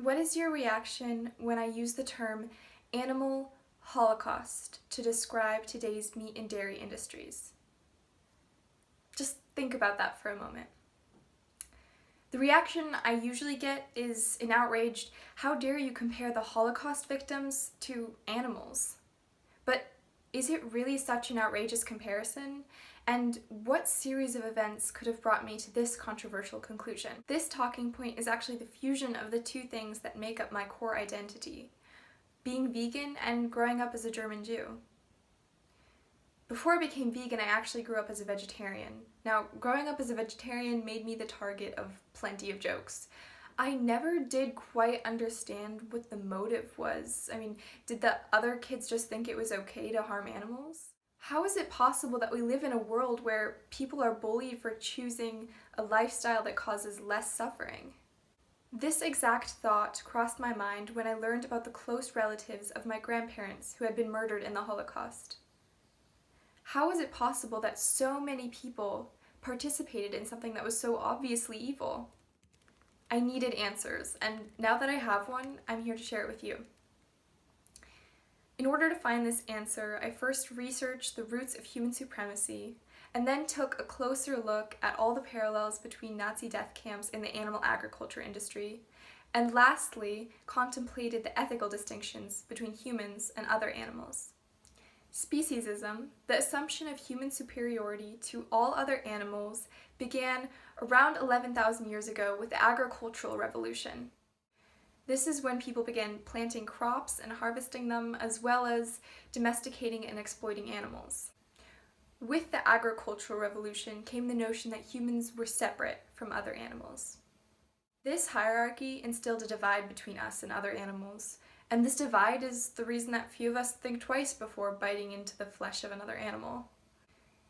What is your reaction when I use the term animal holocaust to describe today's meat and dairy industries? Just think about that for a moment. The reaction I usually get is an outraged, "How dare you compare the Holocaust victims to animals?" But is it really such an outrageous comparison? And what series of events could have brought me to this controversial conclusion? This talking point is actually the fusion of the two things that make up my core identity: being vegan and growing up as a German Jew. Before I became vegan, I actually grew up as a vegetarian. Now, growing up as a vegetarian made me the target of plenty of jokes. I never did quite understand what the motive was. I mean, did the other kids just think it was okay to harm animals? How is it possible that we live in a world where people are bullied for choosing a lifestyle that causes less suffering? This exact thought crossed my mind when I learned about the close relatives of my grandparents who had been murdered in the Holocaust. How is it possible that so many people participated in something that was so obviously evil? I needed answers, and now that I have one, I'm here to share it with you. In order to find this answer, I first researched the roots of human supremacy, and then took a closer look at all the parallels between Nazi death camps and the animal agriculture industry, and lastly, contemplated the ethical distinctions between humans and other animals. Speciesism, the assumption of human superiority to all other animals, began around 11,000 years ago with the agricultural revolution. This is when people began planting crops and harvesting them, as well as domesticating and exploiting animals. With the agricultural revolution came the notion that humans were separate from other animals. This hierarchy instilled a divide between us and other animals, and this divide is the reason that few of us think twice before biting into the flesh of another animal.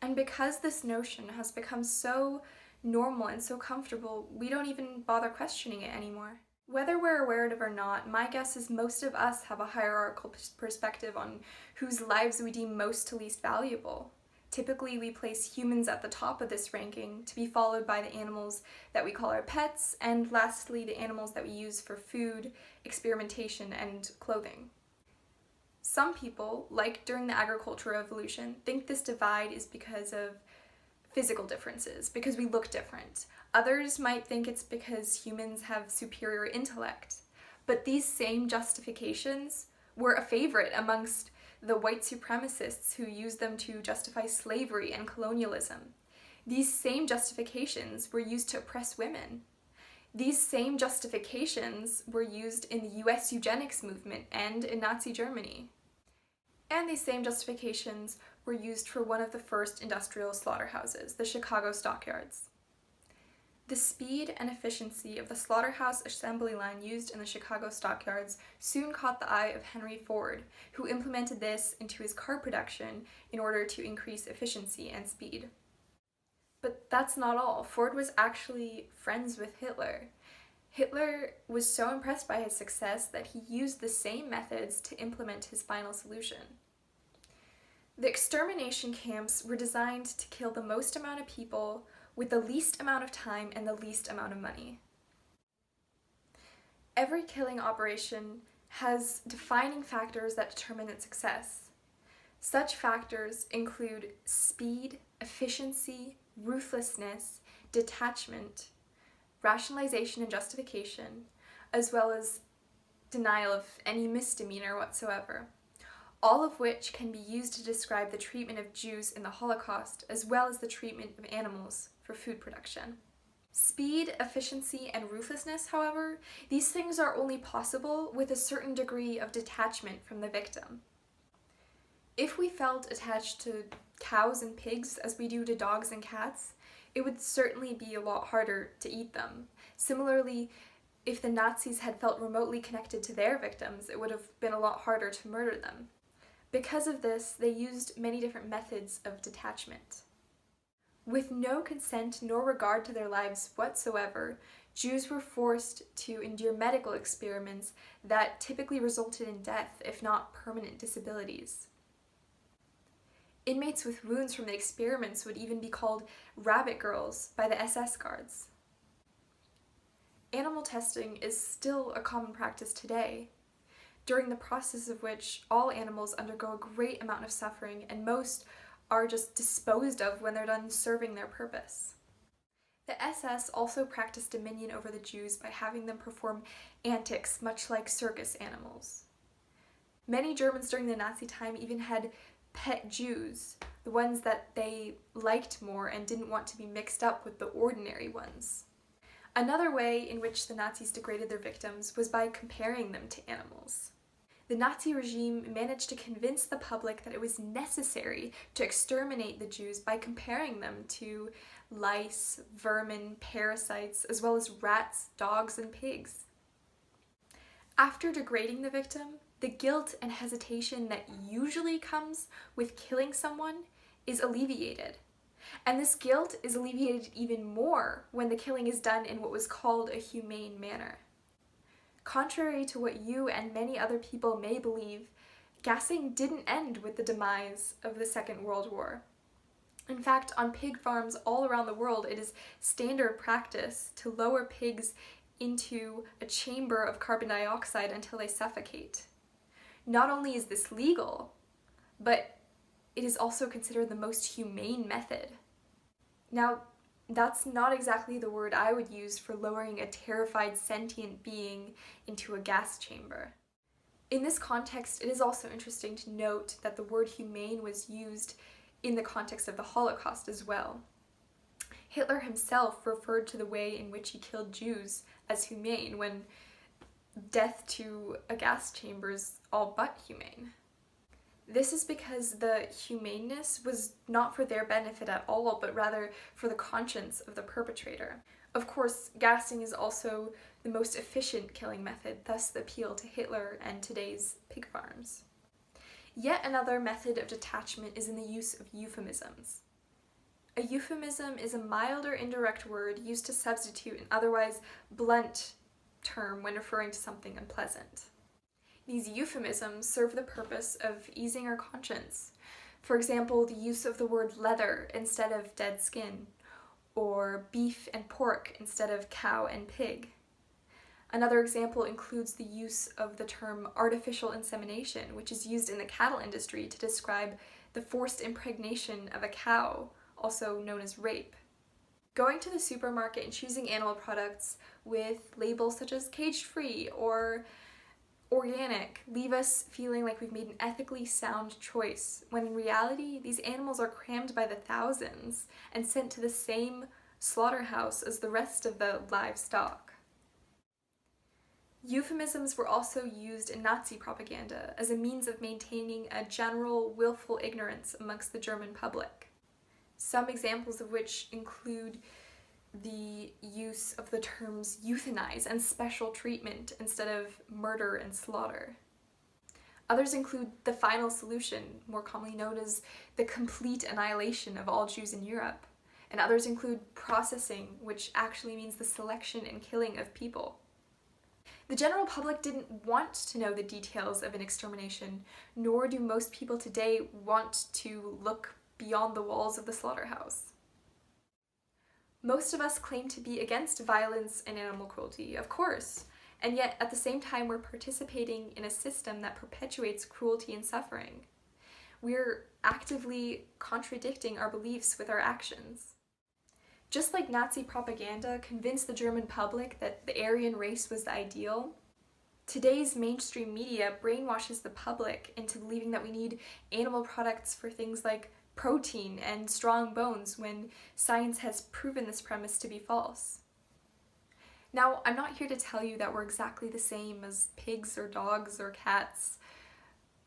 And because this notion has become so normal and so comfortable, we don't even bother questioning it anymore. Whether we're aware of it or not, my guess is most of us have a hierarchical perspective on whose lives we deem most to least valuable. Typically, we place humans at the top of this ranking, to be followed by the animals that we call our pets, and lastly, the animals that we use for food, experimentation, and clothing. Some people, like during the agricultural revolution, think this divide is because of physical differences, because we look different. Others might think it's because humans have superior intellect. But these same justifications were a favorite amongst the white supremacists who used them to justify slavery and colonialism. These same justifications were used to oppress women. These same justifications were used in the US eugenics movement and in Nazi Germany. And these same justifications were used for one of the first industrial slaughterhouses, the Chicago stockyards. The speed and efficiency of the slaughterhouse assembly line used in the Chicago stockyards soon caught the eye of Henry Ford, who implemented this into his car production in order to increase efficiency and speed. But that's not all. Ford was actually friends with Hitler. Hitler was so impressed by his success that he used the same methods to implement his final solution. The extermination camps were designed to kill the most amount of people with the least amount of time and the least amount of money. Every killing operation has defining factors that determine its success. Such factors include speed, efficiency, ruthlessness, detachment, rationalization and justification, as well as denial of any misdemeanor whatsoever, all of which can be used to describe the treatment of Jews in the Holocaust, as well as the treatment of animals for food production. Speed, efficiency, and ruthlessness, however, these things are only possible with a certain degree of detachment from the victim. If we felt attached to cows and pigs as we do to dogs and cats, it would certainly be a lot harder to eat them. Similarly, if the Nazis had felt remotely connected to their victims, it would have been a lot harder to murder them. Because of this, they used many different methods of detachment. With no consent nor regard to their lives whatsoever, Jews were forced to endure medical experiments that typically resulted in death, if not permanent disabilities. Inmates with wounds from the experiments would even be called rabbit girls by the SS guards. Animal testing is still a common practice today, during the process of which all animals undergo a great amount of suffering and most are just disposed of when they're done serving their purpose. The SS also practiced dominion over the Jews by having them perform antics much like circus animals. Many Germans during the Nazi time even had pet Jews, the ones that they liked more and didn't want to be mixed up with the ordinary ones. Another way in which the Nazis degraded their victims was by comparing them to animals. The Nazi regime managed to convince the public that it was necessary to exterminate the Jews by comparing them to lice, vermin, parasites, as well as rats, dogs, and pigs. After degrading the victim, the guilt and hesitation that usually comes with killing someone is alleviated. And this guilt is alleviated even more when the killing is done in what was called a humane manner. Contrary to what you and many other people may believe, gassing didn't end with the demise of the Second World War. In fact, on pig farms all around the world, it is standard practice to lower pigs into a chamber of carbon dioxide until they suffocate. Not only is this legal, but it is also considered the most humane method. Now, that's not exactly the word I would use for lowering a terrified sentient being into a gas chamber. In this context, it is also interesting to note that the word humane was used in the context of the Holocaust as well. Hitler himself referred to the way in which he killed Jews as humane, when death to a gas chamber is all but humane. This is because the humaneness was not for their benefit at all, but rather for the conscience of the perpetrator. Of course, gassing is also the most efficient killing method, thus the appeal to Hitler and today's pig farms. Yet another method of detachment is in the use of euphemisms. A euphemism is a milder indirect word used to substitute an otherwise blunt term when referring to something unpleasant. These euphemisms serve the purpose of easing our conscience. For example, the use of the word leather instead of dead skin, or beef and pork instead of cow and pig. Another example includes the use of the term artificial insemination, which is used in the cattle industry to describe the forced impregnation of a cow, also known as rape. Going to the supermarket and choosing animal products with labels such as cage-free or organic leave us feeling like we've made an ethically sound choice, when in reality, these animals are crammed by the thousands and sent to the same slaughterhouse as the rest of the livestock. Euphemisms were also used in Nazi propaganda as a means of maintaining a general willful ignorance amongst the German public. Some examples of which include the use of the terms euthanize and special treatment instead of murder and slaughter. Others include the final solution, more commonly known as the complete annihilation of all Jews in Europe. And others include processing, which actually means the selection and killing of people. The general public didn't want to know the details of an extermination, nor do most people today want to look beyond the walls of the slaughterhouse. Most of us claim to be against violence and animal cruelty, of course, and yet at the same time we're participating in a system that perpetuates cruelty and suffering. We're actively contradicting our beliefs with our actions. Just like Nazi propaganda convinced the German public that the Aryan race was the ideal, today's mainstream media brainwashes the public into believing that we need animal products for things like protein and strong bones when science has proven this premise to be false. Now, I'm not here to tell you that we're exactly the same as pigs or dogs or cats.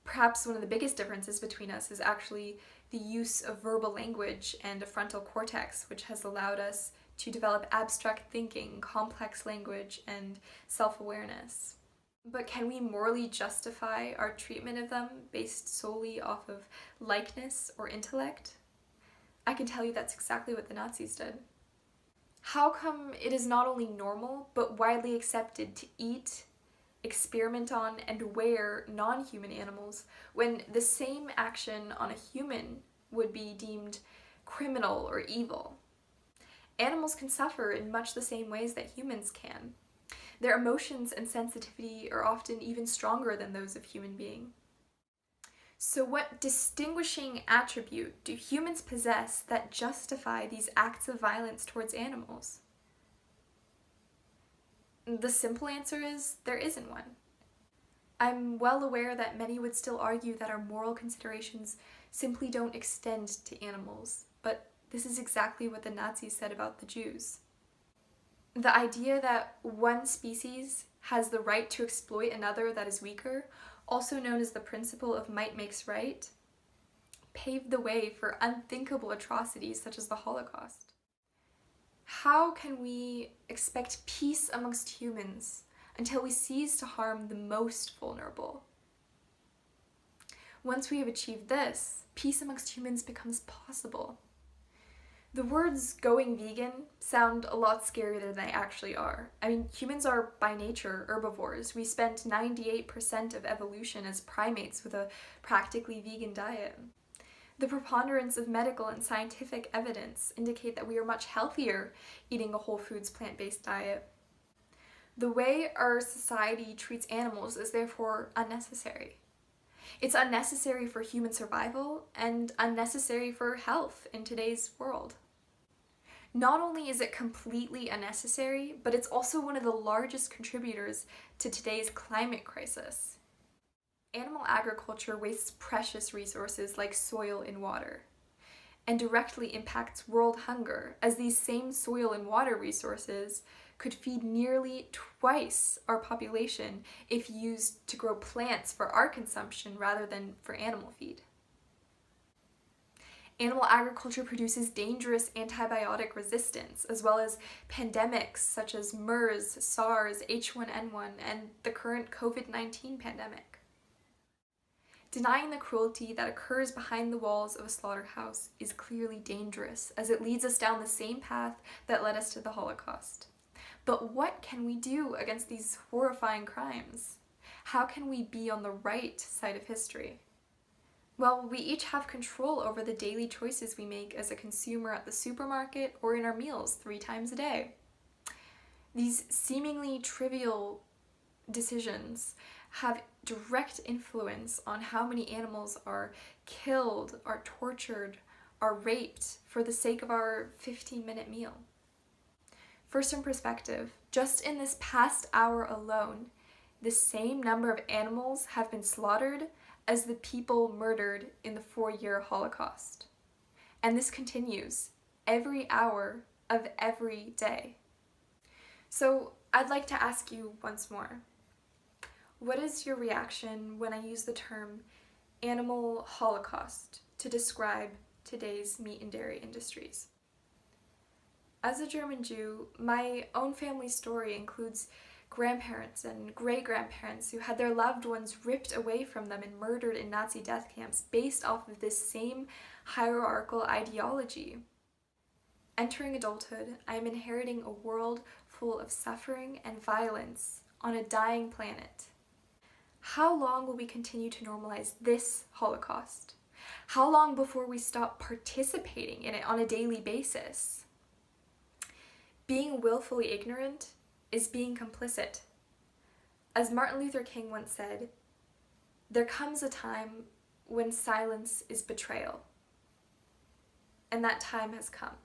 Perhaps one of the biggest differences between us is actually the use of verbal language and a frontal cortex, which has allowed us to develop abstract thinking, complex language, and self-awareness. But can we morally justify our treatment of them based solely off of likeness or intellect? I can tell you that's exactly what the Nazis did. How come it is not only normal, but widely accepted to eat, experiment on, and wear non-human animals when the same action on a human would be deemed criminal or evil? Animals can suffer in much the same ways that humans can. Their emotions and sensitivity are often even stronger than those of human beings. So what distinguishing attribute do humans possess that justify these acts of violence towards animals? The simple answer is there isn't one. I'm well aware that many would still argue that our moral considerations simply don't extend to animals, but this is exactly what the Nazis said about the Jews. The idea that one species has the right to exploit another that is weaker, also known as the principle of might makes right, paved the way for unthinkable atrocities such as the Holocaust. How can we expect peace amongst humans until we cease to harm the most vulnerable? Once we have achieved this, peace amongst humans becomes possible. The words going vegan sound a lot scarier than they actually are. I mean, humans are by nature herbivores. We spent 98% of evolution as primates with a practically vegan diet. The preponderance of medical and scientific evidence indicate that we are much healthier eating a whole foods plant-based diet. The way our society treats animals is therefore unnecessary. It's unnecessary for human survival and unnecessary for health in today's world. Not only is it completely unnecessary, but it's also one of the largest contributors to today's climate crisis. Animal agriculture wastes precious resources like soil and water, and directly impacts world hunger, as these same soil and water resources could feed nearly twice our population if used to grow plants for our consumption rather than for animal feed. Animal agriculture produces dangerous antibiotic resistance, as well as pandemics such as MERS, SARS, H1N1, and the current COVID-19 pandemic. Denying the cruelty that occurs behind the walls of a slaughterhouse is clearly dangerous, as it leads us down the same path that led us to the Holocaust. But what can we do against these horrifying crimes? How can we be on the right side of history? Well, we each have control over the daily choices we make as a consumer at the supermarket or in our meals 3 times a day. These seemingly trivial decisions have direct influence on how many animals are killed, are tortured, are raped for the sake of our 15-minute meal. For some perspective, just in this past hour alone, the same number of animals have been slaughtered as the people murdered in the 4-year Holocaust. And this continues every hour of every day. So I'd like to ask you once more, what is your reaction when I use the term animal holocaust to describe today's meat and dairy industries? As a German Jew, my own family story includes grandparents and great-grandparents who had their loved ones ripped away from them and murdered in Nazi death camps based off of this same hierarchical ideology. Entering adulthood, I am inheriting a world full of suffering and violence on a dying planet. How long will we continue to normalize this Holocaust? How long before we stop participating in it on a daily basis? Being willfully ignorant is being complicit. As Martin Luther King once said, there comes a time when silence is betrayal. And that time has come.